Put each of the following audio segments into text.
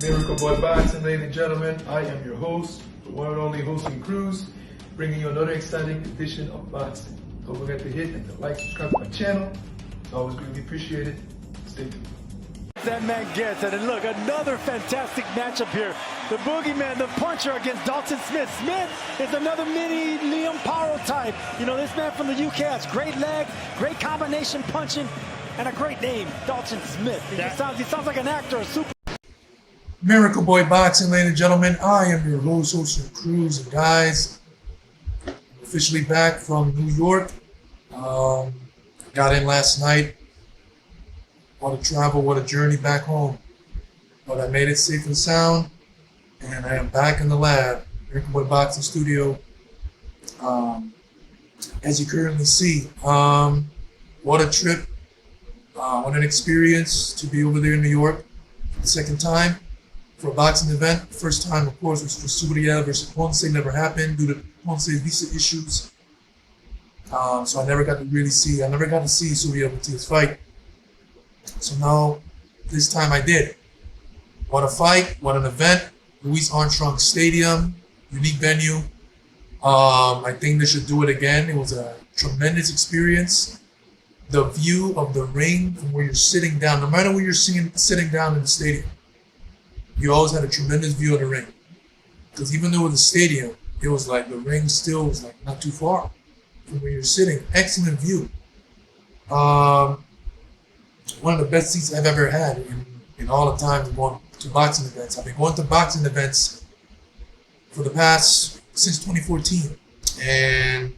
Miracle Boy Boxing, ladies and gentlemen. I am your host, the one and only Hosting Cruz, bringing you another exciting edition of boxing. Don't forget to hit and to like, subscribe to my channel. It's always greatly appreciated. Stay tuned. That man gets it. And look, another fantastic matchup here. The boogeyman, the puncher against Dalton Smith. Smith is another mini Liam Paro type. You know, this man from the UK has great leg, great combination punching, and a great name, Dalton Smith. He sounds like an actor, a super. Miracle Boy Boxing, ladies and gentlemen. I am your host, Hosting Cruz. And guys, I'm officially back from New York. Got in last night. What a travel, what a journey back home. But I made it safe and sound, and I am back in the lab, Miracle Boy Boxing Studio. As you currently see, what a trip, what an experience to be over there in New York for the second time for a boxing event. The first time, of course, was for Subriel versus Ponce. Never happened due to Ponce's visa issues. So I never got to see Subriel Matias fight. So now, this time I did. What a fight, what an event. Louis Armstrong Stadium, unique venue. I think they should do it again. It was a tremendous experience. The view of the ring from where you're sitting down, no matter where you're sitting down in the stadium, you always had a tremendous view of the ring. Because even though it was a stadium, it was like the ring still was like not too far from where you're sitting. Excellent view. One of the best seats I've ever had in all the time of going to boxing events. I've been going to boxing events for the past, since 2014. And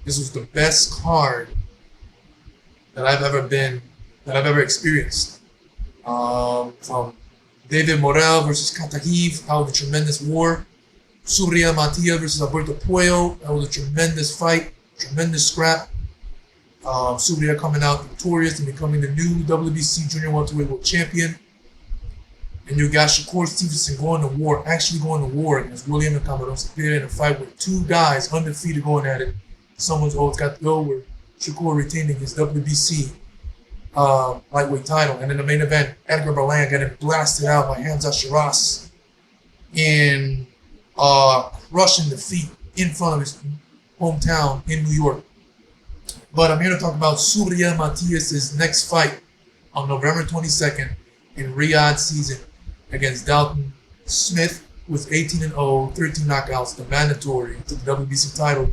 this was the best card that I've ever experienced. From David Morel versus Katahiv, that was a tremendous war. Subriel Matias versus Alberto Puello, that was a tremendous fight, tremendous scrap. Subriel coming out victorious and becoming the new WBC Junior Welterweight World Champion. And you got Shakur Stevenson actually going to war against William and Camarón in a fight with two guys undefeated going at it. Someone's always got to go where Shakur retaining his WBC lightweight title. And in the main event, Edgar Berlanga getting blasted out by Hamza Shiraz in crushing defeat in front of his hometown in New York. But I'm here to talk about Subriel Matias' next fight on November 22nd in Ryiahd season against Dalton Smith, who was 18-0, 13 knockouts, the mandatory to the WBC title,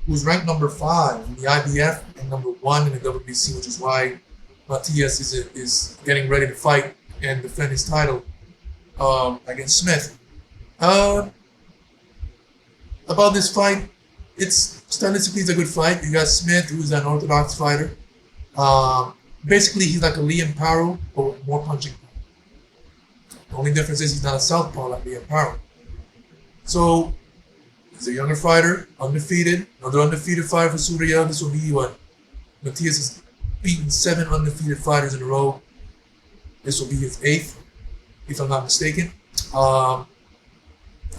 who's ranked number 5 in the IBF and number 1 in the WBC, which is why Matias is getting ready to fight and defend his title against Smith. About this fight, stylistically, it's a good fight. You got Smith, who's an orthodox fighter. Basically, he's like a Liam Paro, but with more punching. The only difference is he's not a southpaw like Liam Paro. So, he's a younger fighter, undefeated. Another undefeated fighter for Subriel. This will be what? Matias has beaten 7 undefeated fighters in a row. This will be his 8th, if I'm not mistaken. How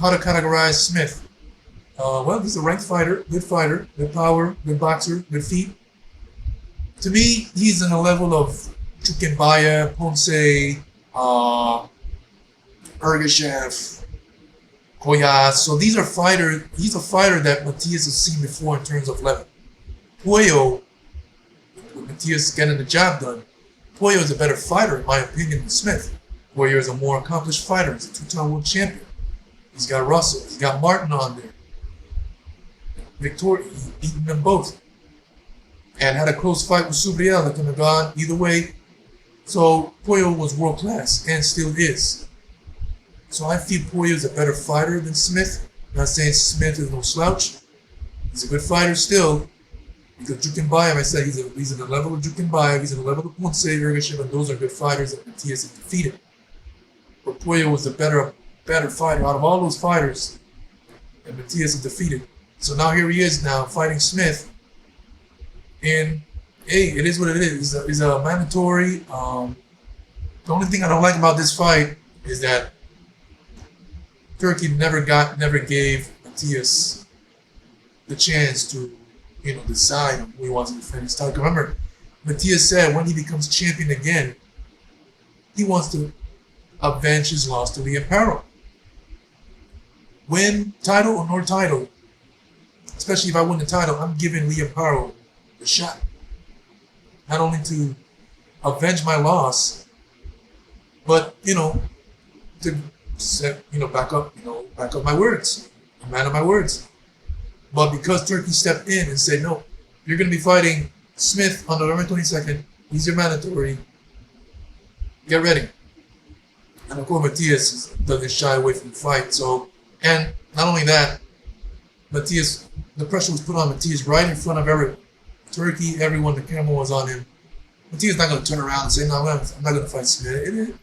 to categorize Smith? Well, he's a ranked fighter, good power, good boxer, good feet. To me, he's in a level of Chukinbaya, Ponce, Ergashev, Koyas. So he's a fighter that Matias has seen before in terms of level. Puello, with Matias getting the job done, Puello is a better fighter, in my opinion, than Smith. Puello is a more accomplished fighter. He's a 2-time world champion. He's got Russell, he's got Martin on there. Victoria, beating them both. And had a close fight with Subriel that could have gone either way. So Puello was world class and still is. So I feel Puello is a better fighter than Smith. I'm not saying Smith is no slouch. He's a good fighter still. Because Chukinbaya, I said he's in the level of Chukinbaya, he's in the level of Ponce, Ergashev, and those are good fighters that Matias has defeated. But Puello was the better fighter out of all those fighters that Matias has defeated. So now here he is now fighting Smith. And hey, it is what it is. It's a mandatory. The only thing I don't like about this fight is that Turkey never gave Matias the chance to, decide on who he wants to defend his title. Remember, Matias said when he becomes champion again, he wants to avenge his loss to Liam Parrow. Win title or no title, especially if I win the title, I'm giving Liam Parrow a shot. Not only to avenge my loss, but to back up my words. I'm a man of my words. But because Turkey stepped in and said, no, you're going to be fighting Smith on November 22nd. He's your mandatory. Get ready. And of course, Matias doesn't shy away from the fight. So, and not only that, Matias, the pressure was put on Matias right in front of everyone. Turkey, everyone, the camera was on him. Matias not going to turn around and say, no, I'm not going to fight Smith.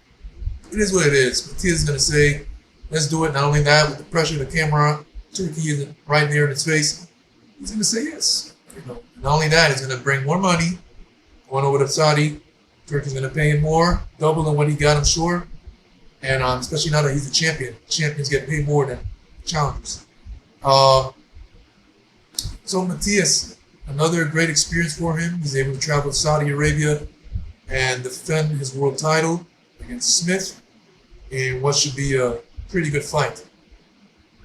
It is what it is. Matias is going to say, let's do it. Not only that, with the pressure of the camera, Turkey is right there in his face. He's going to say yes. Not only that, he's going to bring more money going over to Saudi. Turkey's going to pay him more, double than what he got, I'm sure. And especially now that he's a champion. Champions get paid more than challengers. So Matias, another great experience for him. He's able to travel to Saudi Arabia and defend his world title against Smith in what should be a pretty good fight.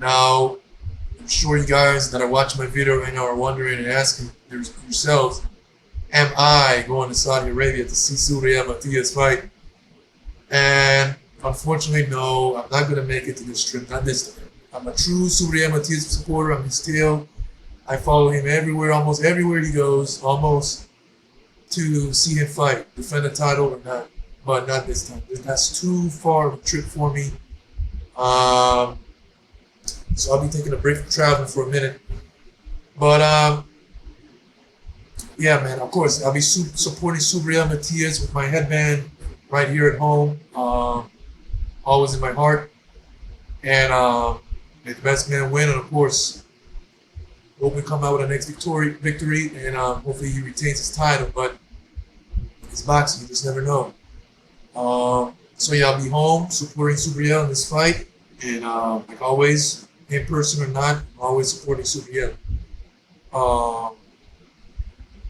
Now, I'm sure you guys that are watching my video right now are wondering and asking yourselves, am I going to Saudi Arabia to see Subriel Matias fight? And unfortunately, no, I'm not going to make it to this trip, not this time. I'm a true Subriel Matias supporter. I'm his tail. I follow him everywhere, almost everywhere he goes, almost to see him fight, defend the title or not, but not this time. That's too far of a trip for me. So I'll be taking a break from traveling for a minute. But yeah, man, of course, I'll be supporting Subriel Matias with my headband right here at home, always in my heart. And may the best man win, and of course, hope we come out with a next victory, and hopefully he retains his title. But it's boxing, you just never know. So yeah, I'll be home supporting Subriel in this fight, and like always, in person or not, I'm always supporting Subriel.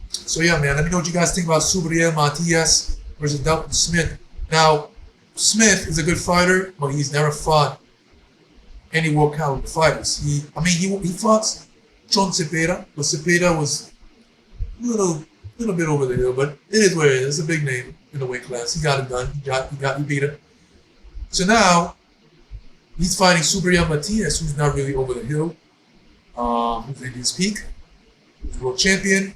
So yeah, man, let me know what you guys think about Subriel Matias versus Dalton Smith. Now, Smith is a good fighter, but he's never fought any world caliber fighters. He fought John Cepeda, but Cepeda was a little bit over the hill, but it is what it is. It's a big name in the weight class. He got it done. He beat him. So now he's fighting Subriel Matias, who's not really over the hill, who's in his peak, who's world champion,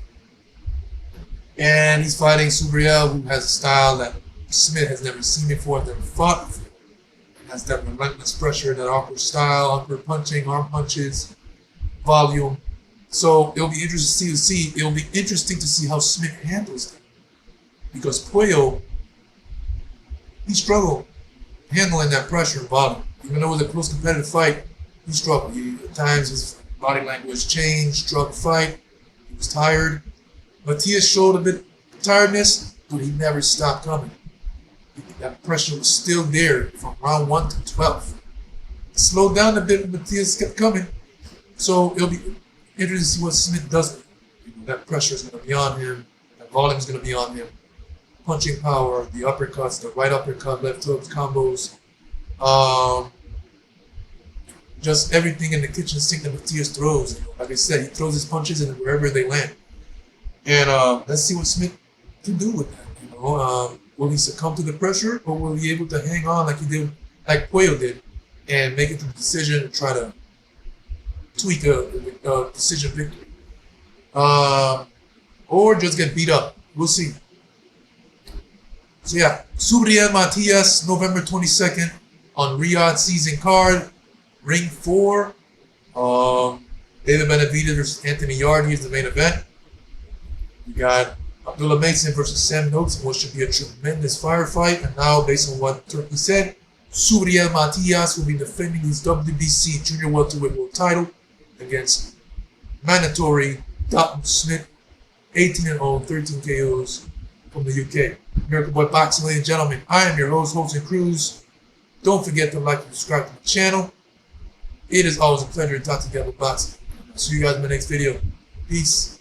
and he's fighting Subriel, who has a style that Smith has never seen before, never fought before. Has that relentless pressure, that awkward style, awkward punching, arm punches, volume. So it'll be interesting to see. It'll be interesting to see how Smith handles it, because Puello, he struggled handling that pressure and volume. Even though it was a close competitive fight, he struggled. At times his body language changed, struggled fight. He was tired. Matias showed a bit of tiredness, but he never stopped coming. That pressure was still there from round 1 to 12. It slowed down a bit, but Matias kept coming. So it'll be interesting to see what Smith does. That pressure is going to be on him. That volume is going to be on him. Punching power, the uppercuts, the right uppercut, left hooks, combos. Just everything in the kitchen sink that Matias throws. Like I said, he throws his punches and wherever they land. And let's see what Smith can do with that. Will he succumb to the pressure, or will he be able to hang on like he did, like Puello did, and make it to the decision and try to tweak a decision victory, or just get beat up? We'll see. So yeah, Subriel Matias, November 22nd on Ryiahd season card, ring 4. David Benavidez versus Anthony Yarde is the main event. We got Abdullah Mason versus Sam Noakes, in what should be a tremendous firefight. And now, based on what Turkey said, Subriel Matias will be defending his WBC junior welterweight world title against mandatory Dalton Smith, 18-0, 13 KOs from the UK. Miracle Boy Boxing, ladies and gentlemen. I am your host, Jose Cruz. Don't forget to like and subscribe to the channel. It is always a pleasure to talk to you about boxing. See you guys in my next video. Peace.